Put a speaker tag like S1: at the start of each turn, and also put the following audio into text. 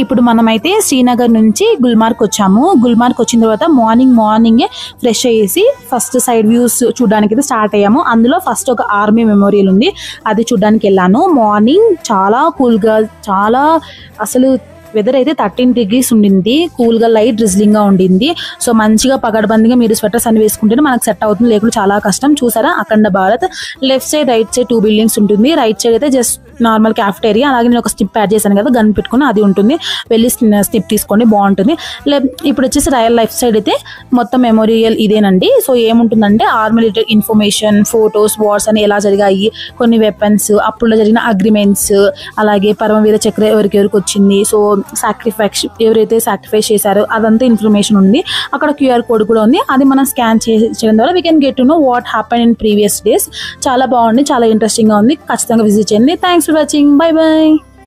S1: ఇప్పుడు మనమైతే శ్రీనగర్ నుంచి గుల్మార్గ్ వచ్చాము. గుల్మార్గ్ వచ్చిన తర్వాత మార్నింగే ఫ్రెష్ అయ్యేసి ఫస్ట్ సైడ్ వ్యూస్ చూడడానికి అయితే స్టార్ట్ అయ్యాము. అందులో ఫస్ట్ ఒక ఆర్మీ మెమోరియల్ ఉంది, అది చూడడానికి వెళ్ళాను. మార్నింగ్ చాలా కూల్గా, చాలా అసలు వెదర్ అయితే 13 degrees ఉండింది. కూల్గా లైట్ డ్రిజ్లింగ్ గా ఉండింది. సో మంచిగా పగడబందిగా మీరు స్వెటర్స్ అన్ని వేసుకుంటే మనకు సెట్ అవుతుంది, లేకుండా చాలా కష్టం. చూసారా Akhand Bharat left side right side 2 buildings ఉంటుంది. రైట్ సైడ్ అయితే జస్ట్ నార్మల్ క్యాఫ్టేరియా, అలాగే నేను ఒక స్నిప్ యాడ్ చేశాను కదా గన్ పెట్టుకుని, అది ఉంటుంది. వెళ్ళి స్నిప్ తీసుకోండి, బాగుంటుంది. ఇప్పుడు వచ్చేసి రాయల్ లెఫ్ట్ సైడ్ అయితే మొత్తం మెమోరియల్ ఇదేనండి. సో ఏముంటుందంటే army related information, photos, wars అని ఎలా జరిగాయి, కొన్ని వెపన్స్, అప్పుడు జరిగిన అగ్రిమెంట్స్, అలాగే పరమవీర చక్ర ఎవరికి వచ్చింది, సో సాక్రిఫైస్ ఎవరైతే సాక్రిఫైస్ చేశారో అదంతా ఇన్ఫర్మేషన్ ఉంది. అక్కడ QR కోడ్ కూడా ఉంది, అది మనం స్కాన్ చేయడం ద్వారా we can get to know what happen in previous days. చాలా బాగుంది, చాలా ఇంట్రెస్టింగ్ గా ఉంది. ఖచ్చితంగా విజిట్ చేయండి. Thanks for watching. By by.